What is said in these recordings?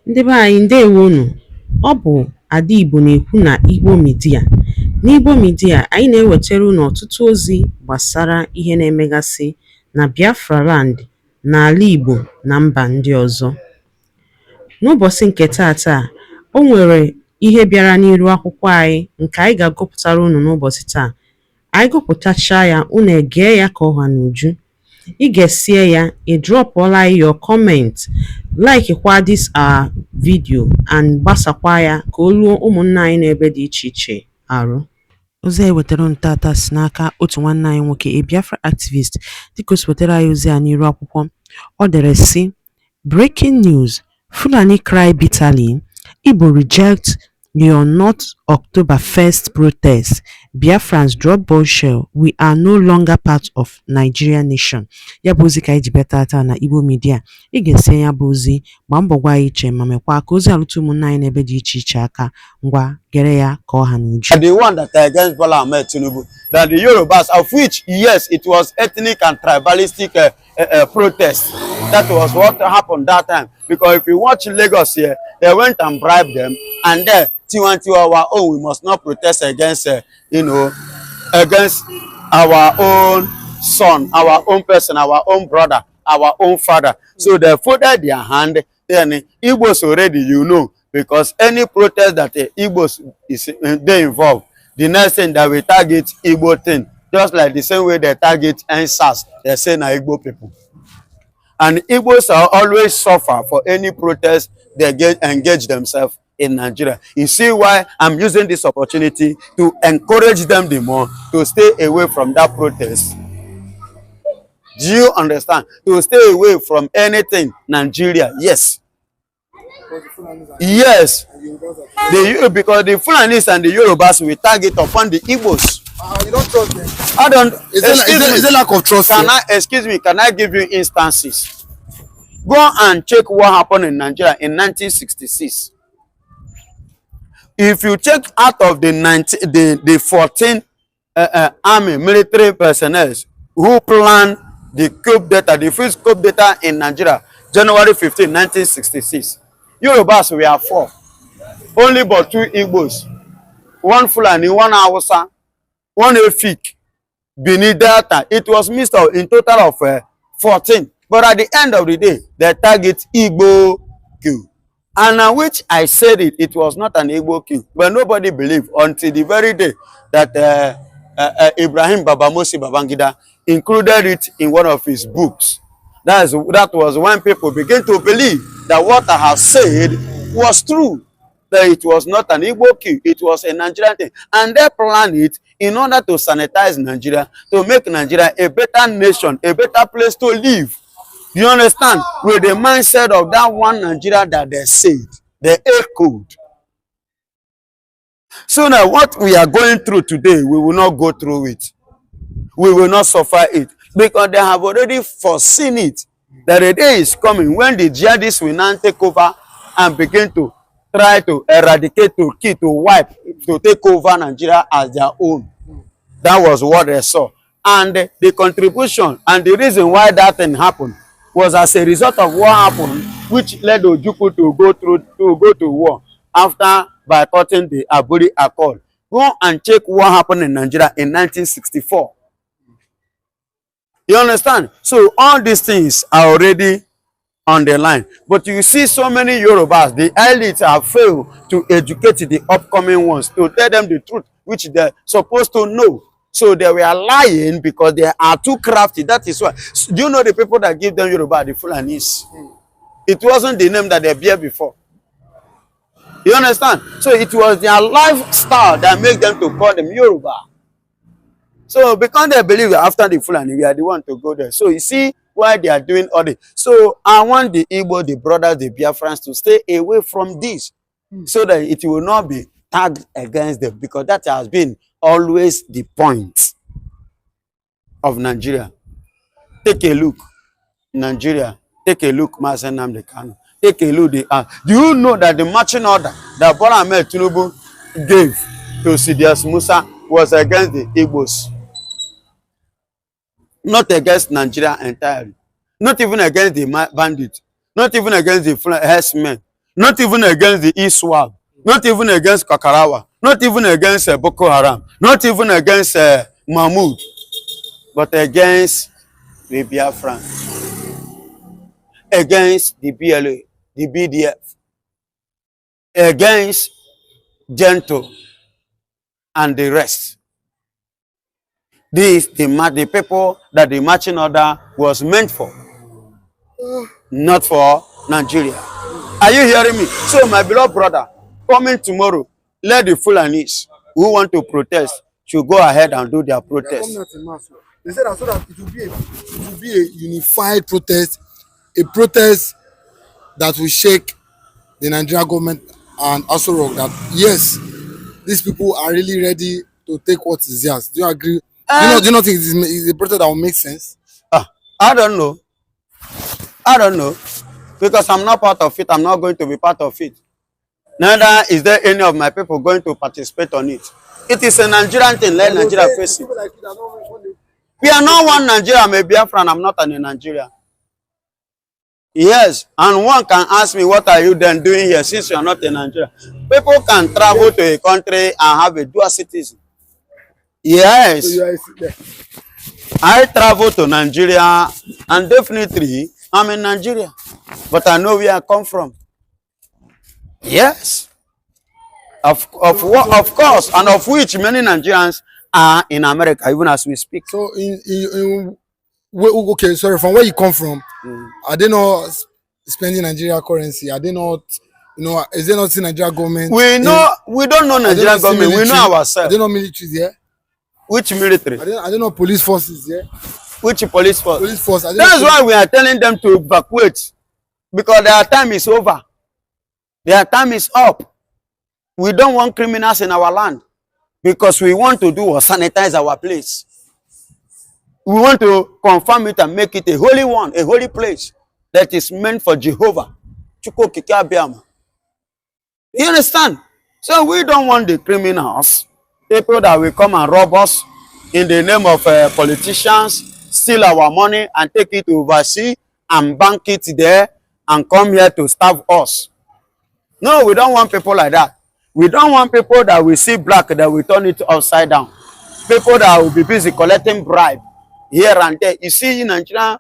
Ndị be anyị ndewonu. Ọ bụ Ada Igbo na-ekwu na Igbo Media. N'Igbo Media, anyị na-ewetara unu ọtụtụ ozi gbasara ihe na-emegasị na Biafra land, n'ala Igbo na mba ndị ọzọ. N'ụbọchị nke taata, o nwere ihe bịara n'iru akwụkwọ anyị nke anyị ga-agụpụtara unu n'ụbọchị taa. Anyị gụpụtachaa ya, unu egee ya ka ọha n'uju. Ị ga-esie ya, ị drọpụọla your comment, like kwa this our video and gbasakwa ya ka o ruo ụmụnna anyị n'ebe dị iche iche arụ. Ozi anyị wetara unu tata si n'aka otu nwanne anyị nwoke, a Biafra activist. Dịka o si wetara anyị ozi a n'iru akwụkwọ, ọ dere sị: Breaking news, Fulani cry bitterly, Igbo reject your not October 1st protest. Biafrans drop bombshell. We are no longer part of Nigeria nation. Ya bụ ozi ka anyị ji bịa tata na Igbo Media. Ị ga-esi ya bụ ozi, gbaa mbọ gwa anyị iche ma mekwa ka ozi alụtụ ụmụnna anyị n'ebe dị iche iche aka. Ngwa gere ya ka ọha n'uju. The one that against Bola Ahmed Tinubu, that the Yorubas, of which yes, it was ethnic and tribalistic protest. That was what happened that time. Because if you watch Lagos here, they went and bribed them, and then our own, we must not protest against, against our own son, our own person, our own brother, our own father. So they folded their hand. Then Igbos already, because any protest that the Igbos is they involved, the next thing that we target Igbo thing, just like the same way they target NSAS, they say na Igbo people. And Igbos are always suffer for any protest they engage themselves in Nigeria. You see why I'm using this opportunity to encourage them the more to stay away from that protest. Do you understand? To stay away from anything Nigeria. Yes. Yes. Because the Fulanis and the Yorubas will target upon the Igbos. You don't trust them. I don't. Is there lack of trust? Excuse me, can I give you instances? Go and check what happened in Nigeria in 1966. If you check out of the 14 army military personnel who planned the coup d'etat, the first coup d'etat in Nigeria, January 15, 1966, Yorubas were 4. Only but 2 Igbos, 1 Fulani, 1 Hausa, 1 Efik, Benin Delta. It was mixed up in total of 14. But at the end of the day, they target Igbo coup. And which I said it was not an Igbo coup. But nobody believed until the very day that Ibrahim Babamosi Babangida included it in one of his books. That was when people began to believe that what I have said was true. That it was not an Igbo coup, it was a Nigerian thing. And they planned it in order to sanitize Nigeria, to make Nigeria a better nation, a better place to live. You understand? With the mindset of that one Nigeria that they said, they echoed. So now what we are going through today, we will not go through it. We will not suffer it. Because they have already foreseen it. That a day is coming when the jihadists will now take over and begin to try to eradicate, to kill, to wipe, to take over Nigeria as their own. That was what they saw. And the contribution and the reason why that thing happened was as a result of what happened, which led Ojukwu to go to war after boycotting the Aburi Accord. Go and check what happened in Nigeria in 1964. You understand? So all these things are already on the line. But you see so many Yorubas, the elites have failed to educate the upcoming ones, to tell them the truth, which they're supposed to know. So they were lying because they are too crafty. That is why. Do you know the people that give them Yoruba, the Fulanis? It wasn't the name that they bear before. You understand? So it was their lifestyle that made them to call them Yoruba. So because they believe that after the Fulani, we are the one to go there. So you see why they are doing all this. So I want the Igbo, the brothers, the Biafrans to stay away from this, so that it will not be tagged against them, because that has been always the point of Nigeria. Take a look, Nigeria. Take a look, Mazen Nnamdi Kanu. Take a look. Do you know that the marching order that Bola Ahmed Tinubu gave to Sidious Musa was against the Igbos? Not against Nigeria entirely. Not even against the bandits. Not even against the herdsmen. not even against the ISWAP, not even against Kakarawa, not even against Boko Haram, not even against Mahmoud, but against the Biafran, against the BLA, the BDF, against Gento, and the rest. These the people that the marching order was meant for, not for Nigeria. Are you hearing me? So, my beloved brother, coming tomorrow, let the Fulanis who want to protest should go ahead and do their protest. They said that so that it will be a unified protest, a protest that will shake the Nigerian government and also rock that yes, these people are really ready to take what is theirs. Do you agree? Do you not think it's a protest that will make sense? I don't know. I don't know. Because I'm not part of it, I'm not going to be part of it. Neither is there any of my people going to participate on it. It is a Nigerian thing, let Nigeria face it. We are not one Nigeria, I'm a Biafra and I'm not a Nigeria. Yes, and one can ask me, what are you then doing here since you are not in Nigeria? People can travel to a country and have a dual citizen. Yes. I travel to Nigeria and definitely I'm in Nigeria. But I know where I come from. Yes. Of course, and of which many Nigerians are in America, even as we speak. So, okay, sorry, from where you come from, are they not spending Nigeria currency? Are they not, is there not the Nigerian government? We know, we don't know Nigerian government, we know ourselves. Are they not military there? Which military? Are they not police forces there? Which police force? Police force. That's why we are telling them to evacuate. Because their time is over. Their time is up. We don't want criminals in our land. Because we want to do or sanitize our place. We want to confirm it and make it a holy one, a holy place that is meant for Jehovah. You understand? So we don't want the criminals, people that will come and rob us in the name of politicians, steal our money and take it to overseas and bank it there and come here to starve us. No, we don't want people like that. We don't want people that will see black, that will turn it upside down. People that will be busy collecting bribe here and there. You see, in Nigeria,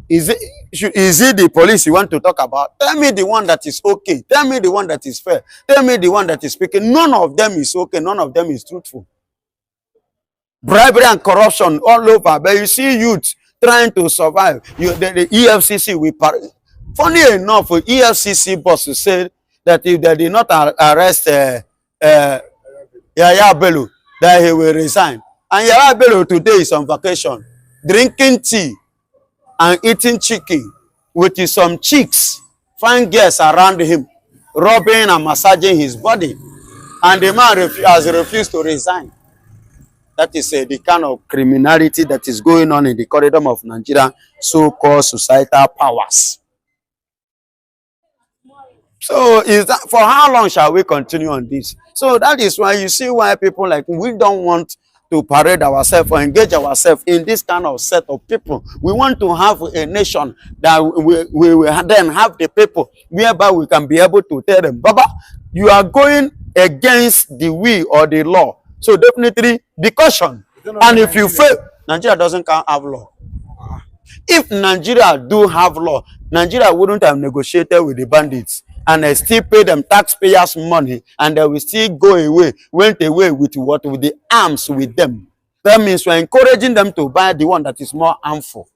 is it the police you want to talk about? Tell me the one that is okay. Tell me the one that is fair. Tell me the one that is speaking. None of them is okay. None of them is truthful. Bribery and corruption all over. But you see youth trying to survive. The EFCC will funny enough, EFCC boss said that if they did not arrest Yaya Bello, that he will resign. And Yaya Bello today is on vacation, drinking tea and eating chicken with some chicks, fine girls around him, rubbing and massaging his body. And the man has refused to resign. That is the kind of criminality that is going on in the corridor of Nigeria, so-called societal powers. So is that, for how long shall we continue on this? So that is why you see why people like we don't want to parade ourselves or engage ourselves in this kind of set of people. We want to have a nation that we will then have the people whereby we can be able to tell them, Baba, you are going against the will or the law. So definitely be caution. And if you fail, Nigeria doesn't have law. If Nigeria do have law, Nigeria wouldn't have negotiated with the bandits and still pay them taxpayers' money, and they will still went away with what? With the arms with them. That means we're encouraging them to buy the one that is more harmful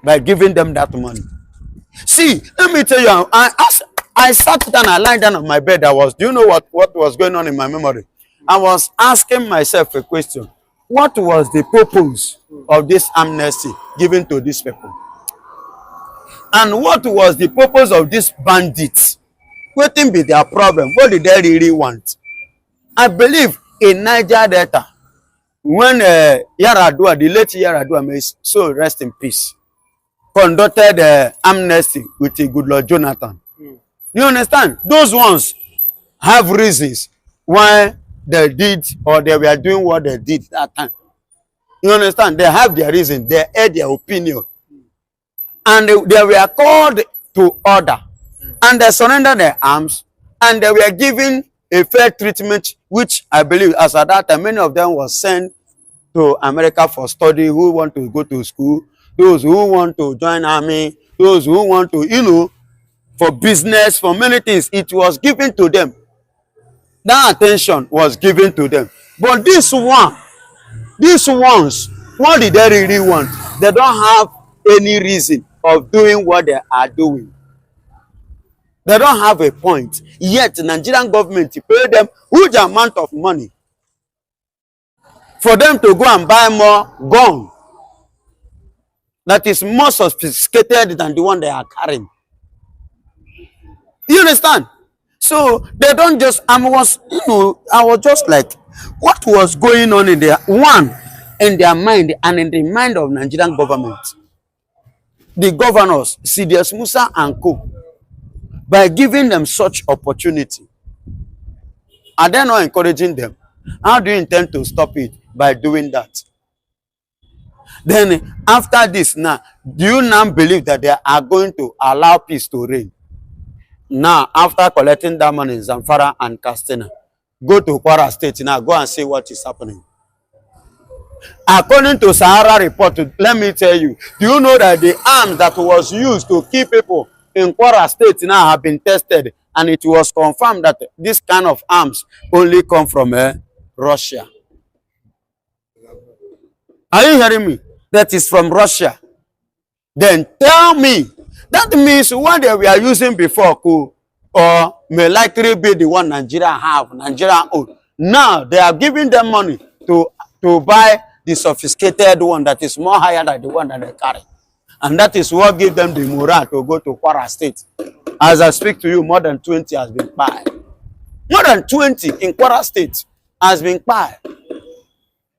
by giving them that money. See, let me tell you, I sat down, I lied down on my bed. Do you know what was going on in my memory? I was asking myself a question. What was the purpose of this amnesty given to these people? And what was the purpose of these bandits? What be their problem? What did they really want? I believe in Niger Delta, when Yaradua, the late Yaradua, may so rest in peace, conducted amnesty with the good Lord Jonathan. You understand? Those ones have reasons why they did or they were doing what they did that time. You understand? They have their reason. They had their opinion. And they were called to order. and they surrendered their arms, and they were given a fair treatment, which I believe as at that time many of them was sent to America for study, who want to go to school, those who want to join army, those who want to, for business, for many things. It was given to them. That attention was given to them. But these ones, what did they really want? They don't have any reason of doing what they are doing. They don't have a point. Yet the Nigerian government paid them huge amount of money for them to go and buy more gun that is more sophisticated than the one they are carrying. You understand? So they don't just, I was just like, what was going on in their mind and in the mind of Nigerian government? The governors, CDS Musa and co, by giving them such opportunity, are they not encouraging them? How do you intend to stop it? By doing that. Then after this now, do you now believe that they are going to allow peace to reign? Now, after collecting that money in Zamfara and Katsina, go to Kwara State now, go and see what is happening. According to Sahara report, let me tell you, do you know that the arms that was used to kill people in Kwara State now have been tested, and it was confirmed that this kind of arms only come from Russia? Are you hearing me? That is from Russia. Then tell me, that means what they were using before could or may likely be the one Nigeria have, Nigeria own. Now they are giving them money to buy the sophisticated one that is more higher than the one that they carry. And that is what gives them the morale to go to Kwara State. As I speak to you, more than 20 has been paid. More than 20 in Kwara State has been paid.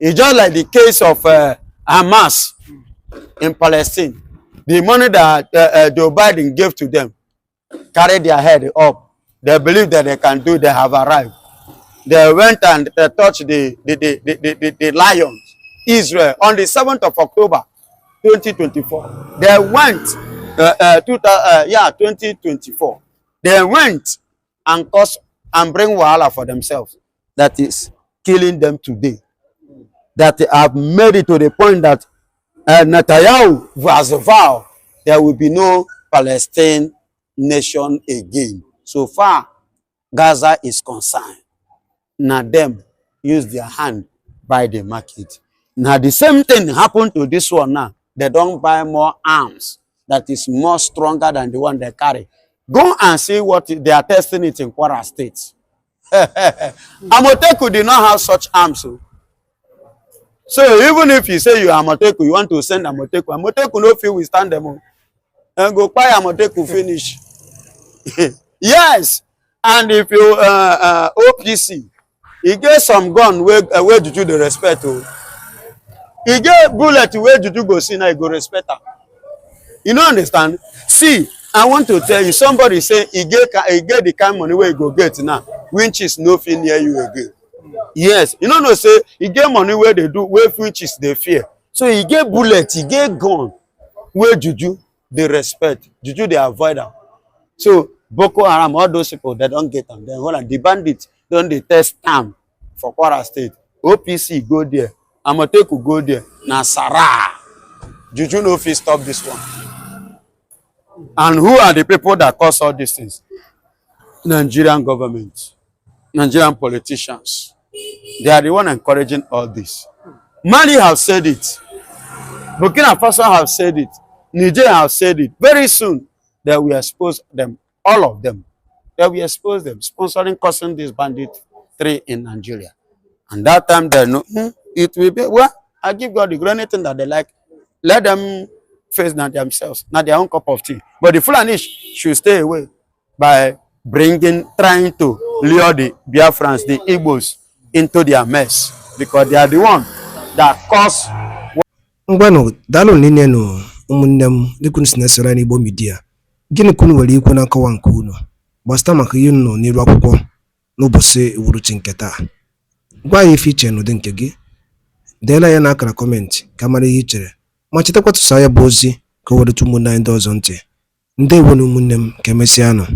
It's just like the case of Hamas in Palestine. The money that Joe Biden gave to them carried their head up. They believe that they can do, they have arrived. They went and they touched the lions, Israel, on the 7th of October, 2024. They went, 2024. They went and caused and bring wahala for themselves. That is killing them today. That have made it to the point that Netanyahu has vowed there will be no Palestine nation again. So far, Gaza is concerned. Now them use their hand buy the market. Now the same thing happened to this one now. They don't buy more arms that is more stronger than the one they carry. Go and see what they are testing it in Kwara State. Amoteku did not have such arms. So even if you say you are Amoteku, you want to send Amoteku no feel we stand them. And go buy Amoteku finish. Yes. And if you OPC, he get some gun where did you the respect? He get bullet where did you go see now you go respect her. You don't understand? See, I want to tell you, somebody say he get the kind of money where you go get now, which is nothing near you again. Yes, you know say he get money where they do, where which is they fear. So he get bullet, he get gun, where Juju they respect, Juju they avoid them. So Boko Haram, all those people they don't get them. Then hold on, the bandits don't they test them for Kwara State. OPC go there, Amoteku go there. Now Sarah, Juju no fit stop this one. And who are the people that cause all these things? Nigerian government, Nigerian politicians. They are the one encouraging all this. Mali have said it. Burkina Faso have said it. Niger have said it. Very soon, they will expose them, all of them. They will expose them, sponsoring, causing this banditry in Nigeria. And that time they know, it will be, well, I give God the great thing that they like. Let them face not themselves, not their own cup of tea. But the Fulani should stay away by trying to lure the Biafrans, the Igbos, into their mess, because they are the one that cause. Ngwano dalo nene no umunnem dikun sinesera ni Igbo media. Gini kunu were ikwu na nkawa nke unu. Gbasta maka ihe nno n'iru akwụkwọ n'ụbọchị uhuruchi nke taa. Gwa ya ife iche n'ụdị nke gị. Deela ya n'akara kọmentị ka mara ihe i chere. Ma chetakwa tụsa ya bụ ozi ka o were ụmụnne anyị ndị ọzọ ntị. Ndewo na ụmụnne m ka emesịa nụ.